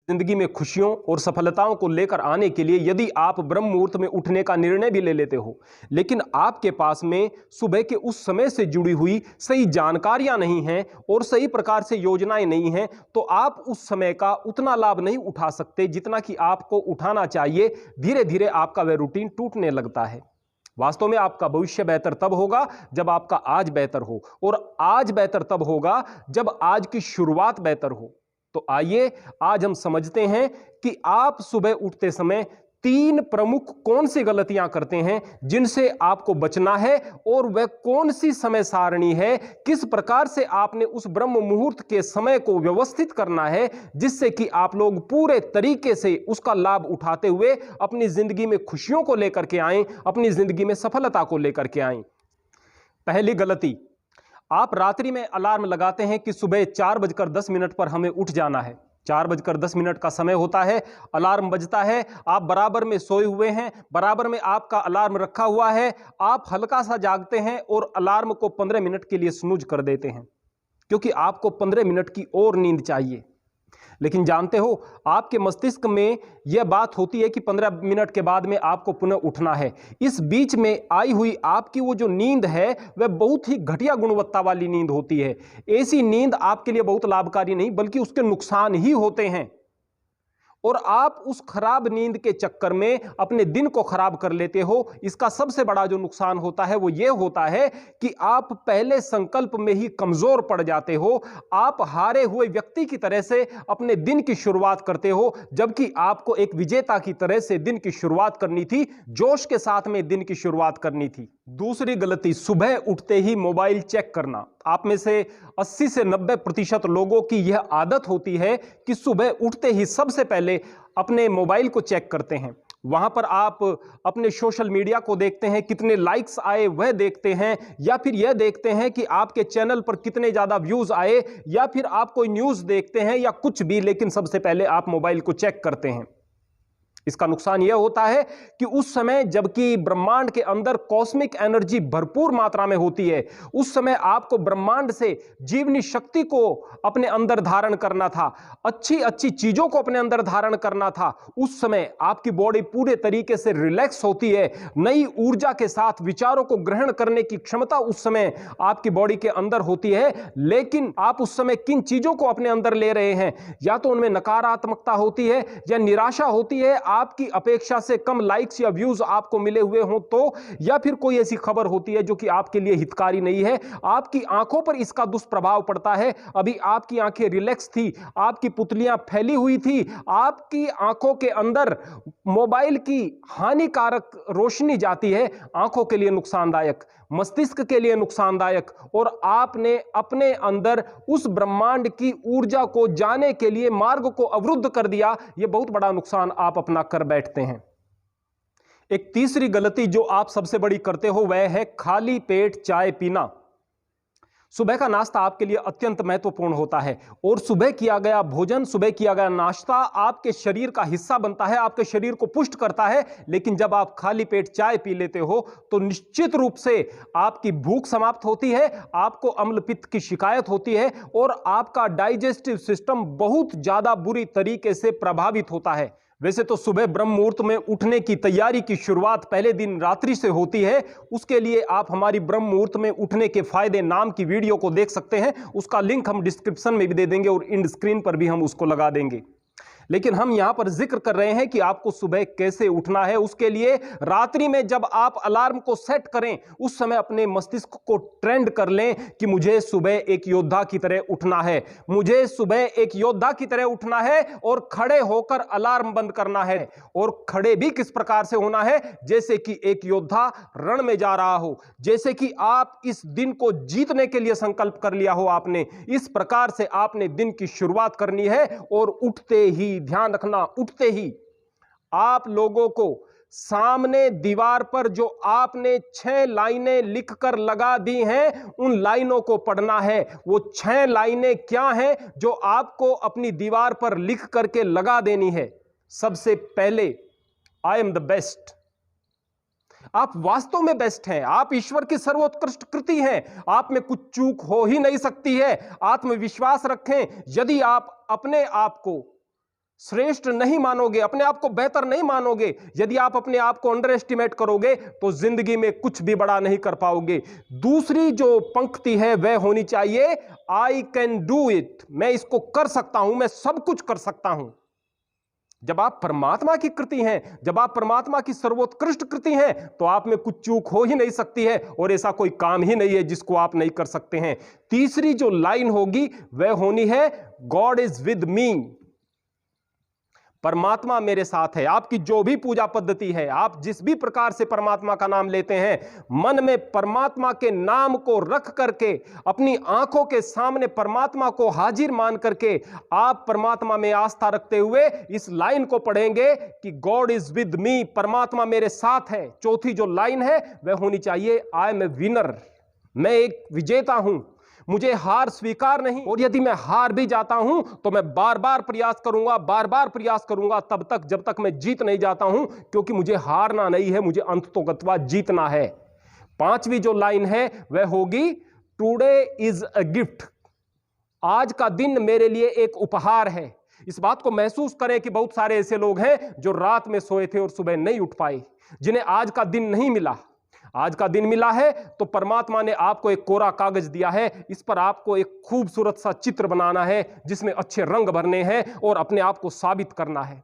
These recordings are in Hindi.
जिंदगी में खुशियों और सफलताओं को लेकर आने के लिए यदि आप ब्रह्म मुहूर्त में उठने का निर्णय भी ले लेते हो, लेकिन आपके पास में सुबह के उस समय से जुड़ी हुई सही जानकारियां नहीं हैं और सही प्रकार से योजनाएं नहीं हैं, तो आप उस समय का उतना लाभ नहीं उठा सकते जितना कि आपको उठाना चाहिए। धीरे धीरे आपका वह रूटीन टूटने लगता है। वास्तव में आपका भविष्य बेहतर तब होगा जब आपका आज बेहतर हो, और आज बेहतर तब होगा जब आज की शुरुआत बेहतर हो। तो आइए आज हम समझते हैं कि आप सुबह उठते समय 3 प्रमुख कौन सी गलतियां करते हैं जिनसे आपको बचना है, और वह कौन सी समय सारणी है, किस प्रकार से आपने उस ब्रह्म मुहूर्त के समय को व्यवस्थित करना है जिससे कि आप लोग पूरे तरीके से उसका लाभ उठाते हुए अपनी जिंदगी में खुशियों को लेकर के आएं, अपनी जिंदगी में सफलता को लेकर के आएं। पहली गलती, आप रात्रि में अलार्म लगाते हैं कि सुबह 4:10 पर हमें उठ जाना है। 4:10 का समय होता है, अलार्म बजता है, आप बराबर में सोए हुए हैं, बराबर में आपका अलार्म रखा हुआ है, आप हल्का सा जागते हैं और अलार्म को 15 मिनट के लिए स्नूज कर देते हैं क्योंकि आपको 15 मिनट की और नींद चाहिए। लेकिन जानते हो, आपके मस्तिष्क में यह बात होती है कि 15 मिनट के बाद में आपको पुनः उठना है। इस बीच में आई हुई आपकी वो जो नींद है वह बहुत ही घटिया गुणवत्ता वाली नींद होती है। ऐसी नींद आपके लिए बहुत लाभकारी नहीं बल्कि उसके नुकसान ही होते हैं, और आप उस खराब नींद के चक्कर में अपने दिन को खराब कर लेते हो। इसका सबसे बड़ा जो नुकसान होता है वो ये होता है कि आप पहले संकल्प में ही कमजोर पड़ जाते हो। आप हारे हुए व्यक्ति की तरह से अपने दिन की शुरुआत करते हो, जबकि आपको एक विजेता की तरह से दिन की शुरुआत करनी थी, जोश के साथ में दिन की शुरुआत करनी थी। दूसरी गलती, सुबह उठते ही मोबाइल चेक करना। आप में से 80 से 90% लोगों की यह आदत होती है कि सुबह उठते ही सबसे पहले अपने मोबाइल को चेक करते हैं। वहां पर आप अपने सोशल मीडिया को देखते हैं, कितने लाइक्स आए वह देखते हैं, या फिर यह देखते हैं कि आपके चैनल पर कितने ज्यादा व्यूज आए, या फिर आप कोई न्यूज देखते हैं या कुछ भी, लेकिन सबसे पहले आप मोबाइल को चेक करते हैं। इसका नुकसान यह होता है कि उस समय जबकि ब्रह्मांड के अंदर कॉस्मिक एनर्जी भरपूर मात्रा में होती है, उस समय आपको ब्रह्मांड से जीवनी शक्ति को अपने अंदर धारण करना था, अच्छी अच्छी चीजों को अपने अंदर धारण करना था। उस समय आपकी बॉडी पूरे तरीके से रिलैक्स होती है, नई ऊर्जा के साथ विचारों को ग्रहण करने की क्षमता उस समय आपकी बॉडी के अंदर होती है। लेकिन आप उस समय किन चीजों को अपने अंदर ले रहे हैं, या तो उनमें नकारात्मकता होती है या निराशा होती है, आपकी अपेक्षा से कम लाइक्स या व्यूज आपको मिले हुए हों तो, या फिर कोई ऐसी खबर होती है जो कि आपके लिए हितकारी नहीं है। आपकी आंखों पर इसका दुष्प्रभाव पड़ता है। अभी आपकी आंखें रिलैक्स थी, आपकी पुतलियां फैली हुई थी, आपकी आंखों के अंदर मोबाइल की हानिकारक रोशनी जाती है, आंखों के लिए नुकसानदायक, मस्तिष्क के लिए नुकसानदायक, और आपने अपने अंदर उस ब्रह्मांड की ऊर्जा को जाने के लिए मार्ग को अवरुद्ध कर दिया। यह बहुत बड़ा नुकसान आप अपना कर बैठते हैं। एक तीसरी गलती जो आप सबसे बड़ी करते हो वह है खाली पेट चाय पीना। सुबह का नाश्ता आपके लिए अत्यंत महत्वपूर्ण होता है, और सुबह किया गया भोजन, सुबह किया गया नाश्ता आपके शरीर का हिस्सा बनता है, आपके शरीर को पुष्ट करता है। लेकिन जब आप खाली पेट चाय पी लेते हो तो निश्चित रूप से आपकी भूख समाप्त होती है, आपको अम्ल पित्त की शिकायत होती है, और आपका डाइजेस्टिव सिस्टम बहुत ज्यादा बुरी तरीके से प्रभावित होता है। वैसे तो सुबह ब्रह्म मुहूर्त में उठने की तैयारी की शुरुआत पहले दिन रात्रि से होती है। उसके लिए आप हमारी ब्रह्म मुहूर्त में उठने के फायदे नाम की वीडियो को देख सकते हैं, उसका लिंक हम डिस्क्रिप्शन में भी दे देंगे और इंड स्क्रीन पर भी हम उसको लगा देंगे। लेकिन हम यहां पर जिक्र कर रहे हैं कि आपको सुबह कैसे उठना है। उसके लिए रात्रि में जब आप अलार्म को सेट करें उस समय अपने मस्तिष्क को ट्रेंड कर लें कि मुझे सुबह एक योद्धा की तरह उठना है, मुझे सुबह एक योद्धा की तरह उठना है, और खड़े होकर अलार्म बंद करना है। और खड़े भी किस प्रकार से होना है, जैसे कि एक योद्धा रण में जा रहा हो, जैसे कि आप इस दिन को जीतने के लिए संकल्प कर लिया हो आपने। इस प्रकार से आपने दिन की शुरुआत करनी है, और उठते ही ध्यान रखना, उठते ही आप लोगों को सामने दीवार पर जो आपने 6 लाइनें लिखकर लगा दी हैं उन लाइनों को पढ़ना है। वो 6 लाइनें क्या हैं जो आपको अपनी दीवार पर लिख करके लगा देनी है। सबसे पहले, आई एम द बेस्ट। आप वास्तव में बेस्ट हैं, आप ईश्वर की सर्वोत्कृष्ट कृति हैं, आप में कुछ चूक हो ही नहीं सकती है। आत्मविश्वास रखें। यदि आप अपने आप को श्रेष्ठ नहीं मानोगे, अपने आप को बेहतर नहीं मानोगे, यदि आप अपने आप को अंडर एस्टिमेट करोगे तो जिंदगी में कुछ भी बड़ा नहीं कर पाओगे। दूसरी जो पंक्ति है वह होनी चाहिए आई कैन डू इट, मैं इसको कर सकता हूं, मैं सब कुछ कर सकता हूं। जब आप परमात्मा की कृति हैं, जब आप परमात्मा की सर्वोत्कृष्ट कृति हैं, तो आप में कुछ चूक हो ही नहीं सकती है और ऐसा कोई काम ही नहीं है जिसको आप नहीं कर सकते हैं। तीसरी जो लाइन होगी वह होनी है गॉड इज विद मी, परमात्मा मेरे साथ है। आपकी जो भी पूजा पद्धति है, आप जिस भी प्रकार से परमात्मा का नाम लेते हैं, मन में परमात्मा के नाम को रख करके, अपनी आंखों के सामने परमात्मा को हाजिर मान करके आप परमात्मा में आस्था रखते हुए इस लाइन को पढ़ेंगे कि गॉड इज विद मी, परमात्मा मेरे साथ है। चौथी जो लाइन है वह होनी चाहिए आई एम ए विनर, मैं एक विजेता हूं, मुझे हार स्वीकार नहीं, और यदि मैं हार भी जाता हूं तो मैं बार बार प्रयास करूंगा, बार बार प्रयास करूंगा तब तक जब तक मैं जीत नहीं जाता हूं, क्योंकि मुझे हारना नहीं है, मुझे अंततोगत्वा जीतना है। पांचवी जो लाइन है वह होगी टुडे इज अ गिफ्ट, आज का दिन मेरे लिए एक उपहार है। इस बात को महसूस करें कि बहुत सारे ऐसे लोग हैं जो रात में सोए थे और सुबह नहीं उठ पाए, जिन्हें आज का दिन नहीं मिला। आज का दिन मिला है तो परमात्मा ने आपको एक कोरा कागज दिया है, इस पर आपको एक खूबसूरत सा चित्र बनाना है जिसमें अच्छे रंग भरने हैं और अपने आप को साबित करना है।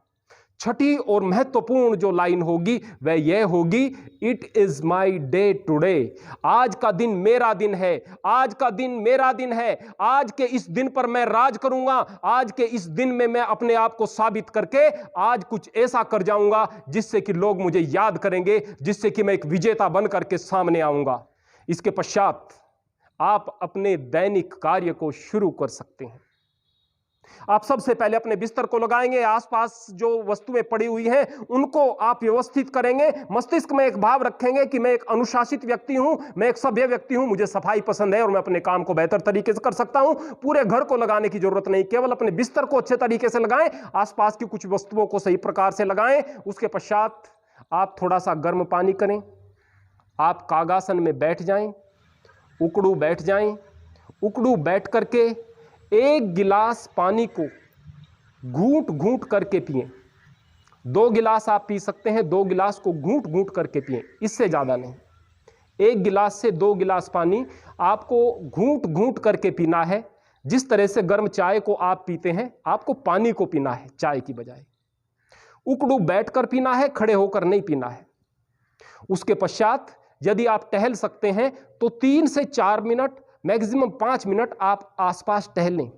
छठी और महत्वपूर्ण जो लाइन होगी वह यह होगी it is my day today, आज का दिन मेरा दिन है, आज का दिन मेरा दिन है, आज के इस दिन पर मैं राज करूंगा, आज के इस दिन में मैं अपने आप को साबित करके आज कुछ ऐसा कर जाऊंगा जिससे कि लोग मुझे याद करेंगे, जिससे कि मैं एक विजेता बन करके सामने आऊंगा। इसके पश्चात आप अपने दैनिक कार्य को शुरू कर सकते हैं। आप सबसे पहले अपने बिस्तर को लगाएंगे, आसपास जो वस्तुएं पड़ी हुई हैं उनको आप व्यवस्थित करेंगे, मस्तिष्क में एक भाव रखेंगे कि मैं एक अनुशासित व्यक्ति हूं, मैं एक सभ्य व्यक्ति हूं, मुझे सफाई पसंद है और मैं अपने काम को बेहतर तरीके से कर सकता हूं। पूरे घर को लगाने की जरूरत नहीं, केवल अपने बिस्तर को अच्छे तरीके से लगाएं, आसपास की कुछ वस्तुओं को सही प्रकार से लगाएं। उसके पश्चात आप थोड़ा सा गर्म पानी करें, आप कागासन में बैठ जाएं, उकड़ू बैठ जाएं, उकड़ू बैठ करके एक गिलास पानी को घूंट घूंट करके पिएं। 2 गिलास आप पी सकते हैं, 2 गिलास को घूंट घूंट करके पिएं, इससे ज़्यादा नहीं। 1 गिलास से 2 गिलास पानी आपको घूंट घूंट करके पीना है। जिस तरह से गर्म चाय को आप पीते हैं, आपको पानी को पीना है चाय की बजाय। उकड़ू बैठकर पीना है, खड़े होकर नहीं पीना है। उसके पश्चात यदि आप टहल सकते हैं तो 3 से 4 मिनट, मैक्सिमम 5 मिनट आप आसपास टहलें।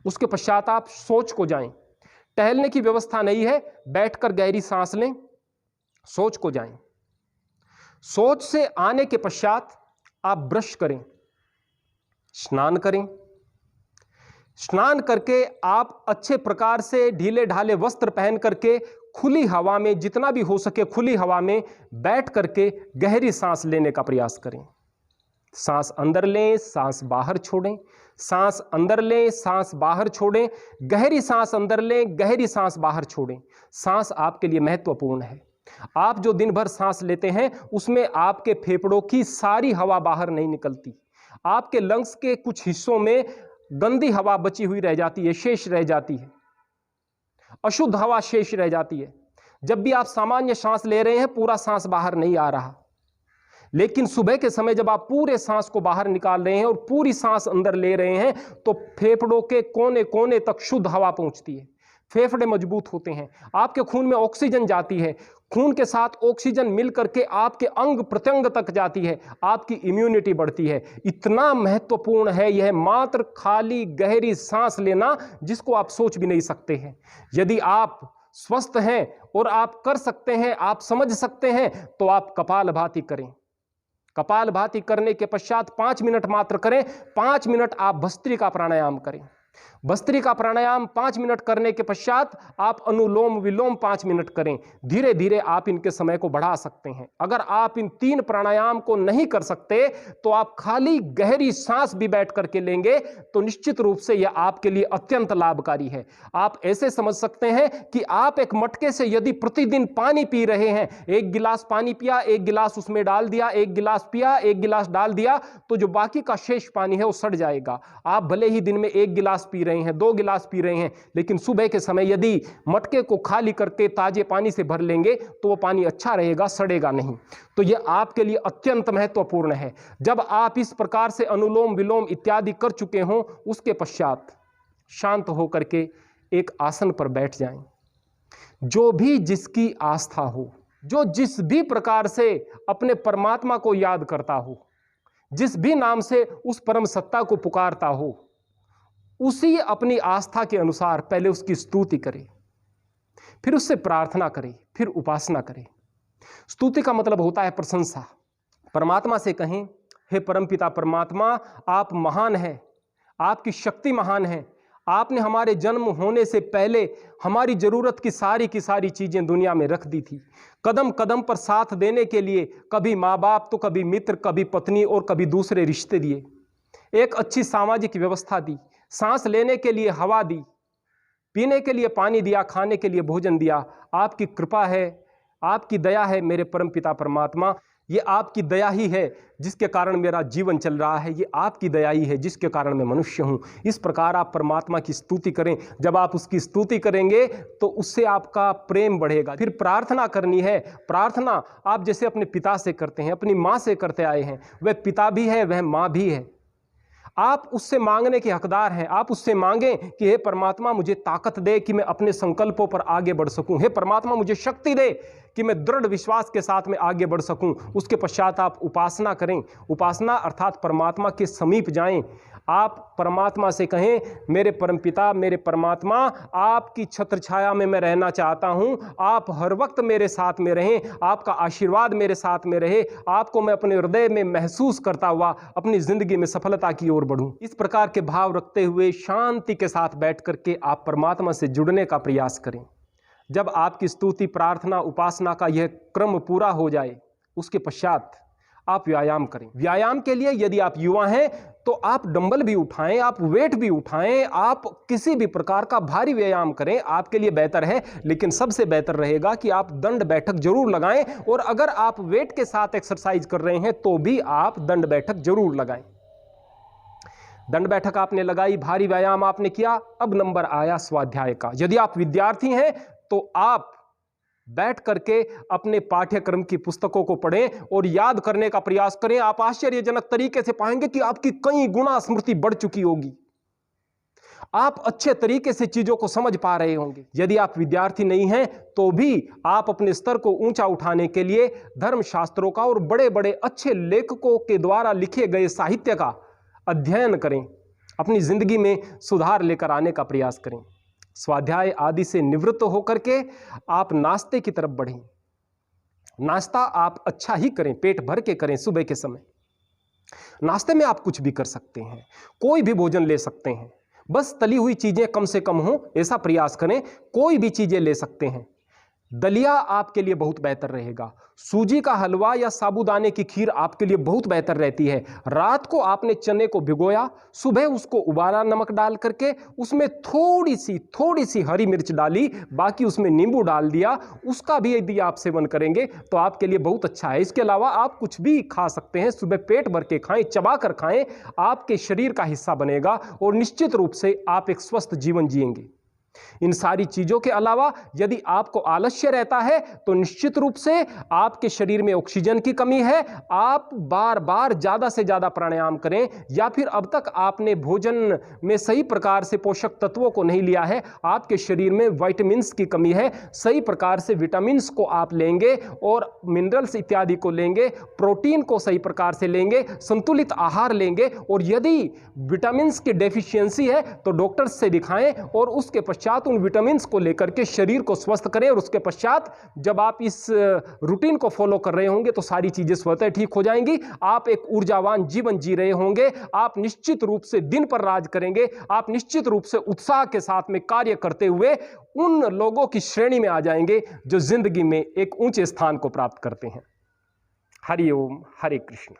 उसके पश्चात आप सोच को जाएं। टहलने की व्यवस्था नहीं है, बैठकर गहरी सांस लें, सोच को जाएं। सोच से आने के पश्चात आप ब्रश करें, स्नान करें। स्नान करके आप अच्छे प्रकार से ढीले ढाले वस्त्र पहन करके खुली हवा में, जितना भी हो सके खुली हवा में बैठ करके गहरी सांस लेने का प्रयास करें। सांस अंदर लें, सांस बाहर छोड़ें, सांस अंदर लें, सांस बाहर छोड़ें, गहरी सांस अंदर लें, गहरी सांस बाहर छोड़ें। सांस आपके लिए महत्वपूर्ण है। आप जो दिन भर सांस लेते हैं उसमें आपके फेफड़ों की सारी हवा बाहर नहीं निकलती, आपके लंग्स के कुछ हिस्सों में गंदी हवा बची हुई रह जाती है, शेष रह जाती है, अशुद्ध हवा शेष रह जाती है। जब भी आप सामान्य सांस ले रहे हैं पूरा सांस बाहर नहीं आ रहा, लेकिन सुबह के समय जब आप पूरे सांस को बाहर निकाल रहे हैं और पूरी सांस अंदर ले रहे हैं तो फेफड़ों के कोने कोने तक शुद्ध हवा पहुंचती है, फेफड़े मजबूत होते हैं, आपके खून में ऑक्सीजन जाती है, खून के साथ ऑक्सीजन मिल करके आपके अंग प्रत्यंग तक जाती है, आपकी इम्यूनिटी बढ़ती है। इतना महत्वपूर्ण है यह मात्र खाली गहरी सांस लेना, जिसको आप सोच भी नहीं सकते हैं। यदि आप स्वस्थ हैं और आप कर सकते हैं, आप समझ सकते हैं, तो आप कपालभाति करें। कपालभाति करने के पश्चात 5 मिनट मात्र करें। 5 मिनट आप भस्त्रिका प्राणायाम करें। भस्त्रिका प्राणायाम 5 मिनट करने के पश्चात आप अनुलोम विलोम 5 मिनट करें। धीरे धीरे आप इनके समय को बढ़ा सकते हैं। अगर आप इन 3 प्राणायाम को नहीं कर सकते तो आप खाली गहरी सांस भी बैठ करके लेंगे तो निश्चित रूप से यह आपके लिए अत्यंत लाभकारी है। आप ऐसे समझ सकते हैं कि आप एक मटके से यदि प्रतिदिन पानी पी रहे हैं, 1 गिलास पानी पिया, 1 गिलास उसमें डाल दिया, 1 गिलास पिया, 1 गिलास डाल दिया, तो जो बाकी का शेष पानी है वो सड़ जाएगा। आप भले ही दिन में 1 गिलास गिलास पी रहे हैं, 2 गिलास पी रहे हैं, लेकिन सुबह के समय यदि मटके को खाली करके ताजे पानी से भर लेंगे तो वो पानी अच्छा रहेगा, सड़ेगा नहीं। तो ये आपके लिए अत्यंत महत्वपूर्ण है। जब आप इस प्रकार से अनुलोम विलोम इत्यादि कर चुके हों, उसके पश्चात शांत होकर के एक आसन पर बैठ जाएं। जो भी जिसकी आस्था हो, जो जिस भी प्रकार से अपने परमात्मा को याद करता हो, जिस भी नाम से उस परम सत्ता को पुकारता हो, उसी अपनी आस्था के अनुसार पहले उसकी स्तुति करे, फिर उससे प्रार्थना करे, फिर उपासना करे। स्तुति का मतलब होता है प्रशंसा। परमात्मा से कहें, हे परमपिता परमात्मा, आप महान हैं, आपकी शक्ति महान है। आपने हमारे जन्म होने से पहले हमारी जरूरत की सारी चीजें दुनिया में रख दी थी। कदम कदम पर साथ देने के लिए कभी माँ बाप तो कभी मित्र, कभी पत्नी और कभी दूसरे रिश्ते दिए। एक अच्छी सामाजिक व्यवस्था दी, सांस लेने के लिए हवा दी, पीने के लिए पानी दिया, खाने के लिए भोजन दिया। आपकी कृपा है, आपकी दया है मेरे परमपिता परमात्मा। ये आपकी दया ही है जिसके कारण मेरा जीवन चल रहा है, ये आपकी दया ही है जिसके कारण मैं मनुष्य हूँ। इस प्रकार आप परमात्मा की स्तुति करें। जब आप उसकी स्तुति करेंगे तो उससे आपका प्रेम बढ़ेगा। फिर प्रार्थना करनी है। प्रार्थना आप जैसे अपने पिता से करते हैं, अपनी माँ से करते आए हैं, वह पिता भी है, वह माँ भी है। आप उससे मांगने के हकदार हैं। आप उससे मांगें कि हे परमात्मा मुझे ताकत दे कि मैं अपने संकल्पों पर आगे बढ़ सकूं। हे परमात्मा मुझे शक्ति दे कि मैं दृढ़ विश्वास के साथ में आगे बढ़ सकूं। उसके पश्चात आप उपासना करें। उपासना अर्थात परमात्मा के समीप जाएं। आप परमात्मा से कहें, मेरे परमपिता, मेरे परमात्मा, आपकी छत्र छाया में मैं रहना चाहता हूं। आप हर वक्त मेरे साथ में रहें, आपका आशीर्वाद मेरे साथ में रहे, आपको मैं अपने हृदय में महसूस करता हुआ अपनी जिंदगी में सफलता की ओर बढ़ूं। इस प्रकार के भाव रखते हुए शांति के साथ बैठ करके आप परमात्मा से जुड़ने का प्रयास करें। जब आपकी स्तुति, प्रार्थना, उपासना का यह क्रम पूरा हो जाए, उसके पश्चात आप व्यायाम करें। व्यायाम के लिए यदि आप युवा हैं तो आप डंबल भी उठाएं, आप वेट भी उठाएं, आप किसी भी प्रकार का भारी व्यायाम करें, आपके लिए बेहतर है। लेकिन सबसे बेहतर रहेगा कि आप दंड बैठक जरूर लगाएं, और अगर आप वेट के साथ एक्सरसाइज कर रहे हैं तो भी आप दंड बैठक जरूर लगाएं। दंड बैठक आपने लगाई, भारी व्यायाम आपने किया, अब नंबर आया स्वाध्याय का। यदि आप विद्यार्थी हैं तो आप बैठ करके अपने पाठ्यक्रम की पुस्तकों को पढ़ें और याद करने का प्रयास करें। आप आश्चर्यजनक तरीके से पाएंगे कि आपकी कई गुना स्मृति बढ़ चुकी होगी। आप अच्छे तरीके से चीजों को समझ पा रहे होंगे। यदि आप विद्यार्थी नहीं हैं तो भी आप अपने स्तर को ऊंचा उठाने के लिए धर्मशास्त्रों का और बड़े बड़े अच्छे लेखकों के द्वारा लिखे गए साहित्य का अध्ययन करें। अपनी जिंदगी में सुधार लेकर आने का प्रयास करें। स्वाध्याय आदि से निवृत्त होकर के आप नाश्ते की तरफ बढ़ें। नाश्ता आप अच्छा ही करें, पेट भर के करें। सुबह के समय नाश्ते में आप कुछ भी कर सकते हैं, कोई भी भोजन ले सकते हैं, बस तली हुई चीजें कम से कम हो ऐसा प्रयास करें। कोई भी चीजें ले सकते हैं। दलिया आपके लिए बहुत बेहतर रहेगा। सूजी का हलवा या साबूदाने की खीर आपके लिए बहुत बेहतर रहती है। रात को आपने चने को भिगोया, सुबह उसको उबाला नमक डाल करके, उसमें थोड़ी सी हरी मिर्च डाली, बाकी उसमें नींबू डाल दिया, उसका भी यदि आप सेवन करेंगे तो आपके लिए बहुत अच्छा है। इसके अलावा आप कुछ भी खा सकते हैं। सुबह पेट भर के खाएं, चबा कर खाएं, आपके शरीर का हिस्सा बनेगा और निश्चित रूप से आप एक स्वस्थ जीवन जिएंगे। इन सारी चीजों के अलावा यदि आपको आलस्य रहता है तो निश्चित रूप से आपके शरीर में ऑक्सीजन की कमी है। आप बार बार ज्यादा से ज्यादा प्राणायाम करें, या फिर अब तक आपने भोजन में सही प्रकार से पोषक तत्वों को नहीं लिया है, आपके शरीर में विटामिन्स की कमी है। सही प्रकार से विटामिन्स को आप लेंगे और मिनरल्स इत्यादि को लेंगे, प्रोटीन को सही प्रकार से लेंगे, संतुलित आहार लेंगे, और यदि विटामिन्स की डेफिशिएंसी है तो डॉक्टर से दिखाएं और उसके पश्चात उन विटामिन्स को लेकर के शरीर को स्वस्थ करें। और उसके पश्चात जब आप इस रूटीन को फॉलो कर रहे होंगे तो सारी चीजें स्वतः ठीक हो जाएंगी। आप एक ऊर्जावान जीवन जी रहे होंगे। आप निश्चित रूप से दिन पर राज करेंगे। आप निश्चित रूप से उत्साह के साथ में कार्य करते हुए उन लोगों की श्रेणी में आ जाएंगे जो जिंदगी में एक ऊंचे स्थान को प्राप्त करते हैं। हरि ओम, हरे कृष्ण।